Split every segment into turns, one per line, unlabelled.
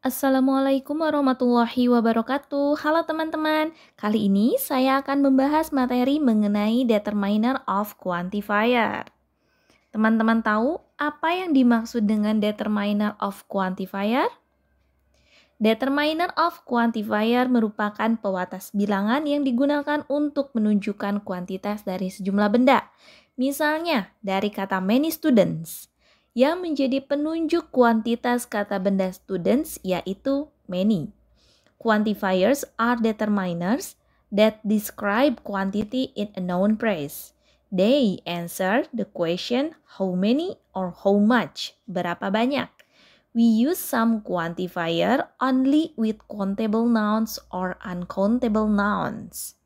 Assalamualaikum warahmatullahi wabarakatuh. Halo teman-teman, kali ini saya akan membahas materi mengenai determiner of quantifier. Teman-teman tahu apa yang dimaksud dengan determiner of quantifier? Determiner of quantifier merupakan pewatas bilangan yang digunakan untuk menunjukkan kuantitas dari sejumlah benda. Misalnya, dari kata many students, yang menjadi penunjuk kuantitas kata benda students yaitu many. Quantifiers are determiners that describe quantity in a known place. They answer the question how many or how much, berapa banyak. We use some quantifier only with countable nouns or uncountable nouns.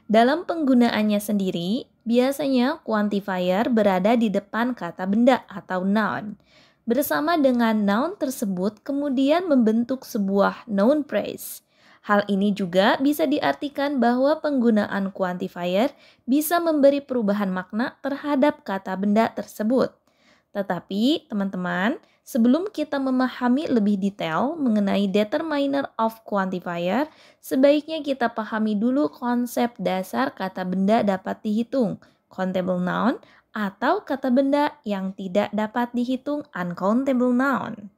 Dalam penggunaannya sendiri, biasanya quantifier berada di depan kata benda atau noun. Bersama dengan noun tersebut kemudian membentuk sebuah noun phrase. Hal ini juga bisa diartikan bahwa penggunaan quantifier bisa memberi perubahan makna terhadap kata benda tersebut. Tetapi, teman-teman, sebelum kita memahami lebih detail mengenai determiner of quantifier, sebaiknya kita pahami dulu konsep dasar kata benda dapat dihitung, countable noun, atau kata benda yang tidak dapat dihitung, uncountable noun.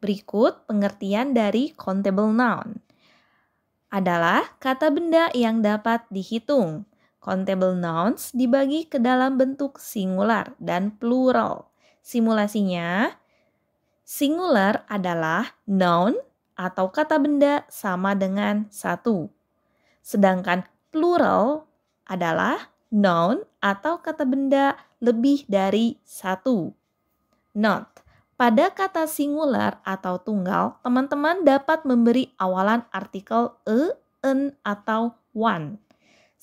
Berikut pengertian dari countable noun. Adalah kata benda yang dapat dihitung. Countable nouns dibagi ke dalam bentuk singular dan plural. Simulasinya, singular adalah noun atau kata benda sama dengan satu. Sedangkan plural adalah noun atau kata benda lebih dari satu. Note, pada kata singular atau tunggal, teman-teman dapat memberi awalan artikel e, en, atau one.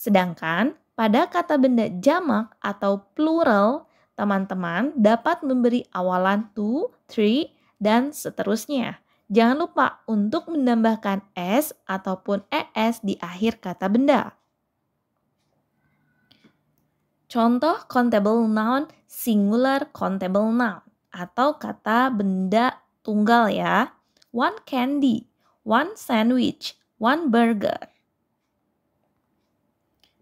Sedangkan pada kata benda jamak atau plural, teman-teman dapat memberi awalan to, three, dan seterusnya. Jangan lupa untuk menambahkan s ataupun es di akhir kata benda. Contoh countable noun, singular countable noun, atau kata benda tunggal ya. One candy, one sandwich, one burger.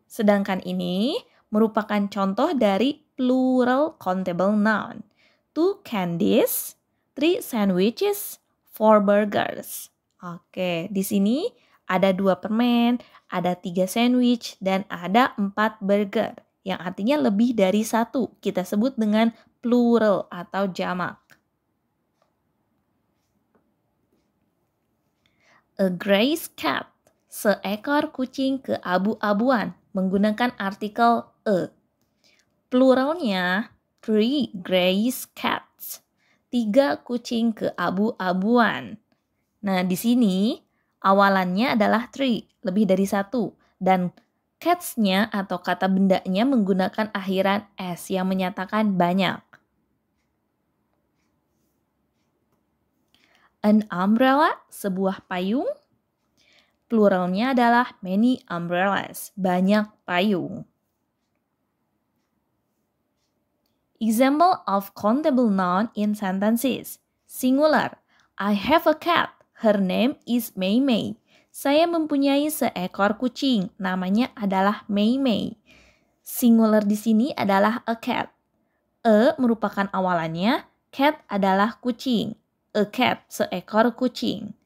Sedangkan ini merupakan contoh dari plural countable noun. 2 candies, 3 sandwiches, 4 burgers. Oke, di sini ada 2 permen, ada 3 sandwich, dan ada 4 burger. Yang artinya lebih dari satu. Kita sebut dengan plural atau jamak. A gray cat, seekor kucing keabu-abuan, menggunakan artikel a. Pluralnya 3 gray cats, 3 kucing keabu-abuan. Nah, di sini awalannya adalah 3, lebih dari satu, dan cats-nya atau kata bendanya menggunakan akhiran s yang menyatakan banyak. An umbrella, sebuah payung. Pluralnya adalah many umbrellas, banyak payung. Example of countable noun in sentences. Singular, I have a cat, her name is Mei Mei. Saya mempunyai seekor kucing, namanya adalah Mei Mei. Singular di sini adalah a cat. A merupakan awalannya, cat adalah kucing. A cat, seekor kucing.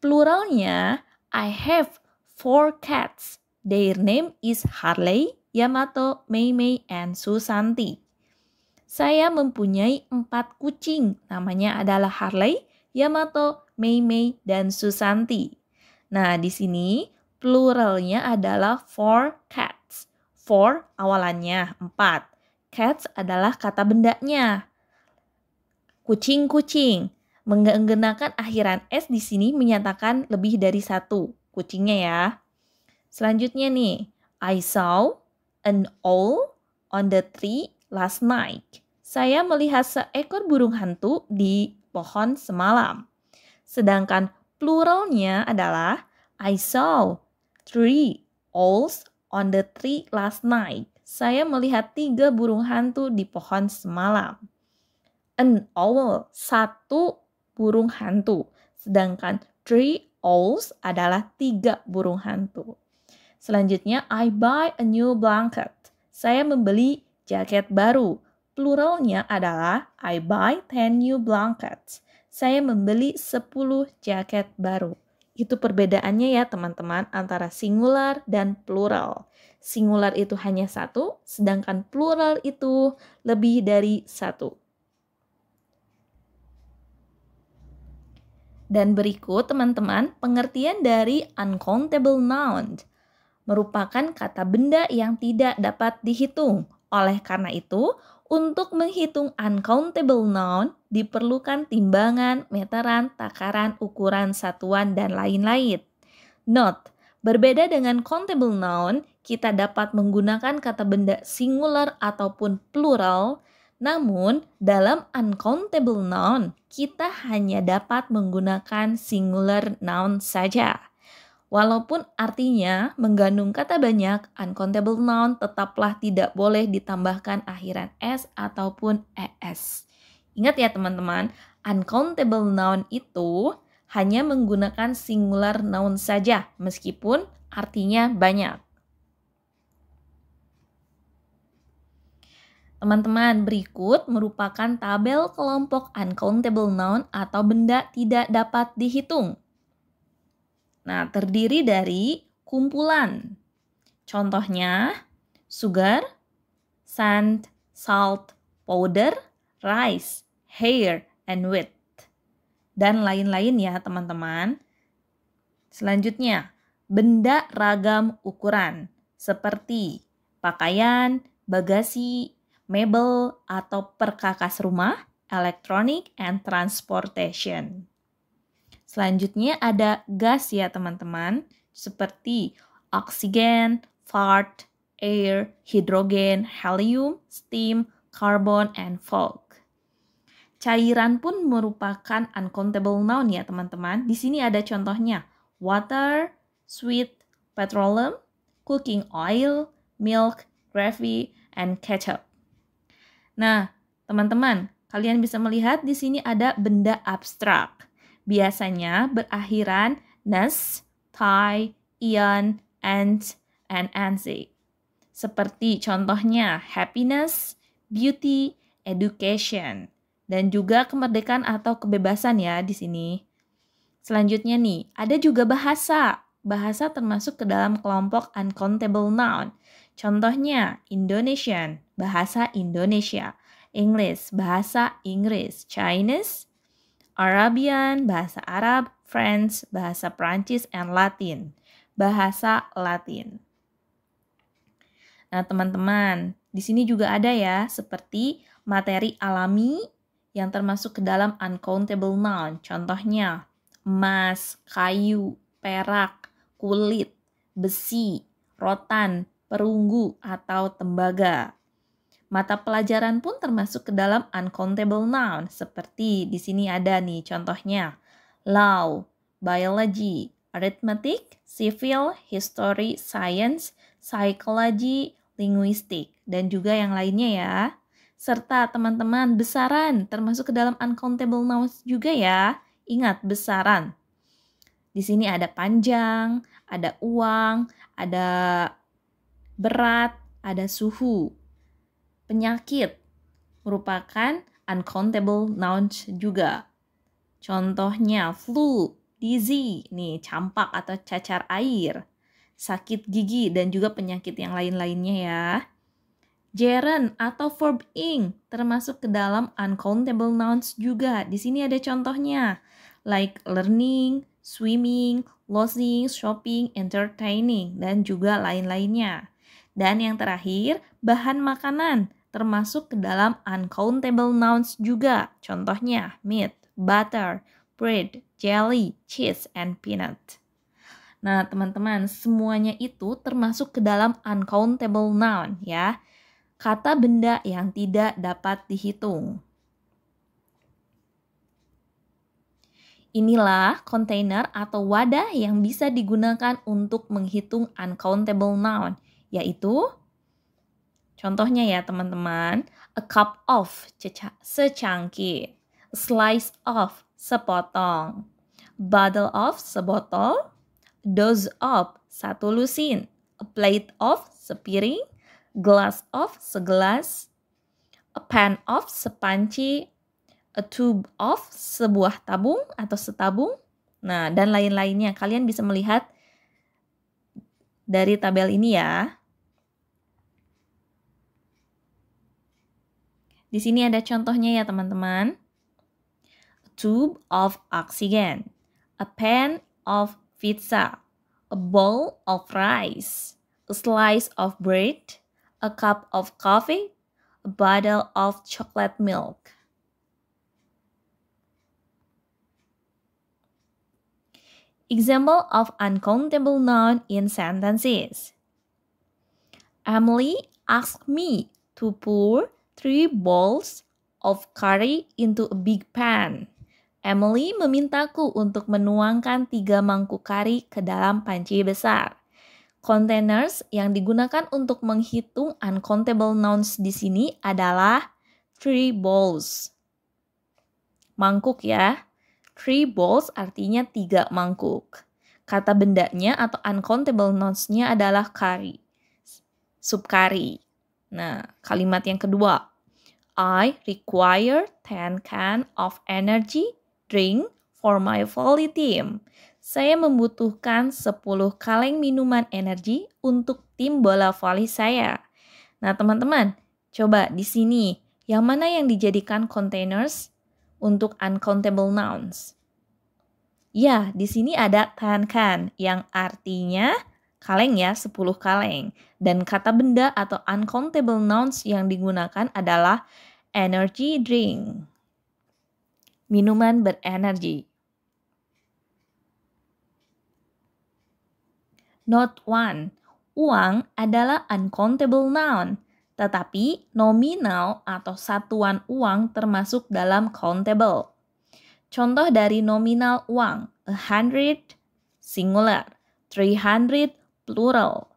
Pluralnya, I have 4 cats. Their name is Harley, Yamato, Mei Mei, and Susanti. Saya mempunyai 4 kucing. Namanya adalah Harley, Yamato, Mei Mei, dan Susanti. Nah, di sini pluralnya adalah 4 cats. 4 awalannya 4. Cats adalah kata bendanya. Kucing-kucing. Menggunakan akhiran s di sini menyatakan lebih dari satu kucingnya ya. Selanjutnya nih, I saw an owl on the tree last night. Saya melihat seekor burung hantu di pohon semalam. Sedangkan pluralnya adalah I saw 3 owls on the tree last night. Saya melihat 3 burung hantu di pohon semalam. An owl, satu burung hantu. Sedangkan 3 owls adalah 3 burung hantu. Selanjutnya, I buy a new blanket. Saya membeli jaket baru. Pluralnya adalah I buy 10 new blankets. Saya membeli 10 jaket baru. Itu perbedaannya ya teman-teman antara singular dan plural. Singular itu hanya satu, sedangkan plural itu lebih dari satu. Dan berikut teman-teman pengertian dari uncountable noun. Merupakan kata benda yang tidak dapat dihitung. Oleh karena itu, untuk menghitung uncountable noun diperlukan timbangan, meteran, takaran, ukuran, satuan, dan lain-lain. Note, berbeda dengan countable noun, kita dapat menggunakan kata benda singular ataupun plural, namun dalam uncountable noun, kita hanya dapat menggunakan singular noun saja. Walaupun artinya menggandung kata banyak, uncountable noun tetaplah tidak boleh ditambahkan akhiran s ataupun es. Ingat ya teman-teman, uncountable noun itu hanya menggunakan singular noun saja meskipun artinya banyak. Teman-teman, berikut merupakan tabel kelompok uncountable noun atau benda tidak dapat dihitung. Nah, terdiri dari kumpulan. Contohnya, sugar, sand, salt, powder, rice, hair, and wheat. Dan lain-lain ya teman-teman. Selanjutnya, benda ragam ukuran seperti pakaian, bagasi, mebel, atau perkakas rumah, electronic, and transportation. Selanjutnya ada gas ya teman-teman, seperti oksigen, fart, air, hidrogen, helium, steam, carbon, and fog. Cairan pun merupakan uncountable noun ya teman-teman. Di sini ada contohnya, water, sweet, petroleum, cooking oil, milk, gravy, and ketchup. Nah, teman-teman, kalian bisa melihat di sini ada benda abstrak. Biasanya berakhiran nes, tie, ion, ant, and anzi. Seperti contohnya happiness, beauty, education, dan juga kemerdekaan atau kebebasan ya di sini. Selanjutnya nih, ada juga bahasa. Bahasa termasuk ke dalam kelompok uncountable noun. Contohnya Indonesian, bahasa Indonesia. English, bahasa Inggris. Chinese, Arabian, bahasa Arab, French, bahasa Prancis, and Latin, bahasa Latin. Nah, teman-teman, di sini juga ada ya, seperti materi alami yang termasuk ke dalam uncountable noun. Contohnya, emas, kayu, perak, kulit, besi, rotan, perunggu, atau tembaga. Mata pelajaran pun termasuk ke dalam uncountable noun, seperti di sini ada nih contohnya, law, biology, arithmetic, civil, history, science, psychology, linguistik, dan juga yang lainnya ya. Serta teman-teman besaran termasuk ke dalam uncountable nouns juga ya. Ingat besaran. Di sini ada panjang, ada uang, ada berat, ada suhu. Penyakit merupakan uncountable nouns juga. Contohnya flu, dizzy, nih campak atau cacar air, sakit gigi, dan juga penyakit yang lain-lainnya ya. Gerund atau verb ing termasuk ke dalam uncountable nouns juga. Di sini ada contohnya, like learning, swimming, lodging, shopping, entertaining, dan juga lain-lainnya. Dan yang terakhir, bahan makanan termasuk ke dalam uncountable nouns juga. Contohnya meat, butter, bread, jelly, cheese, and peanut. Nah, teman-teman, semuanya itu termasuk ke dalam uncountable noun ya. Kata benda yang tidak dapat dihitung. Inilah kontainer atau wadah yang bisa digunakan untuk menghitung uncountable noun, yaitu Contohnya ya teman-teman, a cup of secangkir, a slice of sepotong, bottle of sebotol, dose of satu lusin, a plate of sepiring, glass of segelas, a pan of sepanci, a tube of sebuah tabung atau setabung. Nah, dan lain-lainnya. Kalian bisa melihat dari tabel ini ya. Di sini ada contohnya ya teman-teman. A tube of oxygen, a pan of pizza, a bowl of rice, a slice of bread, a cup of coffee, a bottle of chocolate milk. Example of uncountable noun in sentences. Emily asked me to pour 3 bowls of curry into a big pan. Emily memintaku untuk menuangkan 3 mangkuk kari ke dalam panci besar. Containers yang digunakan untuk menghitung uncountable nouns di sini adalah 3 bowls. Mangkuk ya. 3 bowls artinya 3 mangkuk. Kata bendanya atau uncountable nouns-nya adalah curry. Sup kari. Nah, kalimat yang kedua. I require 10 can of energy drink for my volley team. Saya membutuhkan 10 kaleng minuman energi untuk tim bola voli saya. Nah, teman-teman, coba di sini, yang mana yang dijadikan containers untuk uncountable nouns? Ya, di sini ada 10 can yang artinya kaleng ya, 10 kaleng. Dan kata benda atau uncountable nouns yang digunakan adalah energy drink. Minuman berenergi. Note 1. Uang adalah uncountable noun, tetapi nominal atau satuan uang termasuk dalam countable. Contoh dari nominal uang, 100 singular, 300 plural,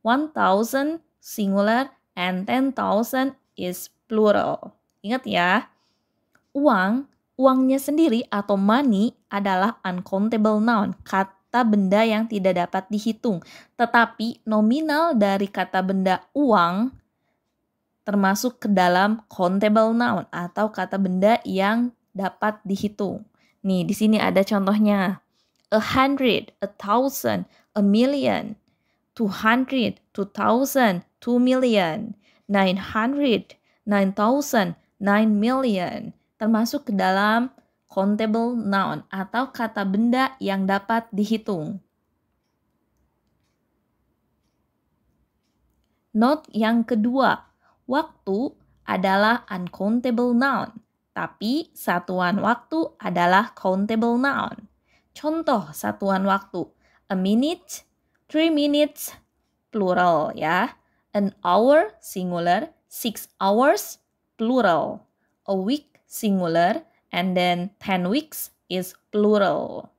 1000 singular, and 10,000 is plural. Ingat ya, uangnya sendiri atau money adalah uncountable noun, kata benda yang tidak dapat dihitung. Tetapi nominal dari kata benda uang termasuk ke dalam countable noun atau kata benda yang dapat dihitung. Nih, di sini ada contohnya. 100, 1,000, a million. 200, 2,000, 2 million. 900, 9,000, 9 million. Termasuk ke dalam countable noun atau kata benda yang dapat dihitung. Note yang kedua. Waktu adalah uncountable noun, tapi satuan waktu adalah countable noun. Contoh satuan waktu, a minute, 3 minutes, plural ya. An hour, singular, 6 hours, plural. A week, singular, and then 10 weeks is plural.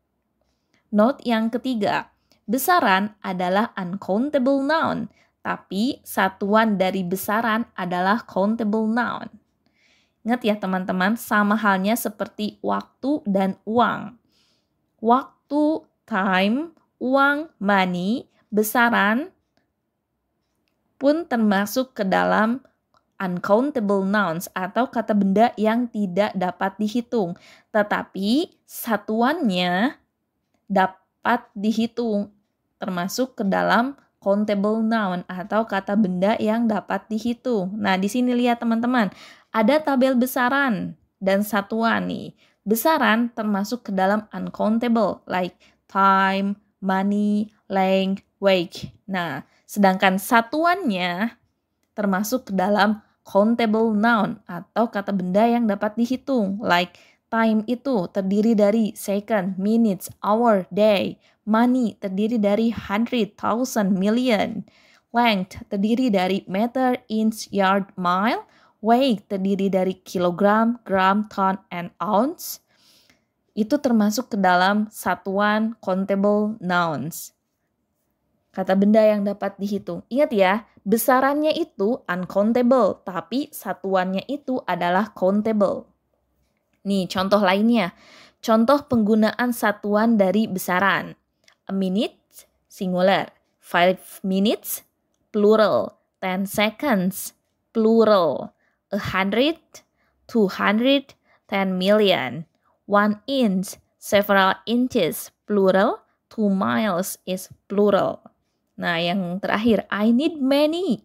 Note yang ketiga, besaran adalah uncountable noun, tapi satuan dari besaran adalah countable noun. Ingat ya teman-teman, sama halnya seperti waktu dan uang. Waktu, time, uang, money, besaran pun termasuk ke dalam uncountable nouns atau kata benda yang tidak dapat dihitung. Tetapi satuannya dapat dihitung, termasuk ke dalam countable noun atau kata benda yang dapat dihitung. Nah, di sini lihat teman-teman, ada tabel besaran dan satuan nih. Besaran termasuk ke dalam uncountable like time, money, length, weight. Nah, sedangkan satuannya termasuk ke dalam countable noun atau kata benda yang dapat dihitung like time itu terdiri dari second, minutes, hour, day. Money terdiri dari 100, 1000, million. Length terdiri dari meter, inch, yard, mile. Weight terdiri dari kilogram, gram, ton, and ounce. Itu termasuk ke dalam satuan countable nouns. Kata benda yang dapat dihitung. Ingat ya, besarannya itu uncountable, tapi satuannya itu adalah countable. Nih, contoh lainnya. Contoh penggunaan satuan dari besaran. A minute, singular. 5 minutes, plural. 10 seconds, plural. 100, 200, 10 million. 1 inch, several inches, plural. 2 miles is plural. Nah, yang terakhir, I need many.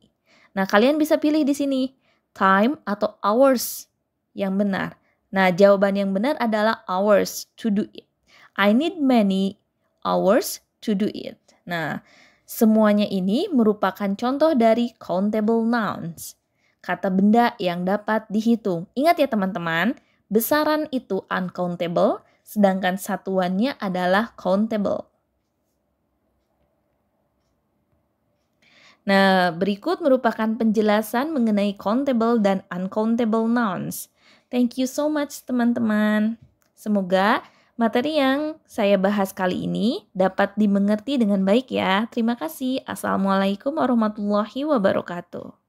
Nah, kalian bisa pilih di sini, time atau hours yang benar. Nah, jawaban yang benar adalah hours to do it. I need many hours to do it. Nah, semuanya ini merupakan contoh dari countable nouns. Kata benda yang dapat dihitung. Ingat ya teman-teman, besaran itu uncountable, sedangkan satuannya adalah countable. Nah, berikut merupakan penjelasan mengenai countable dan uncountable nouns. Thank you so much teman-teman. Semoga materi yang saya bahas kali ini dapat dimengerti dengan baik ya. Terima kasih. Assalamualaikum warahmatullahi wabarakatuh.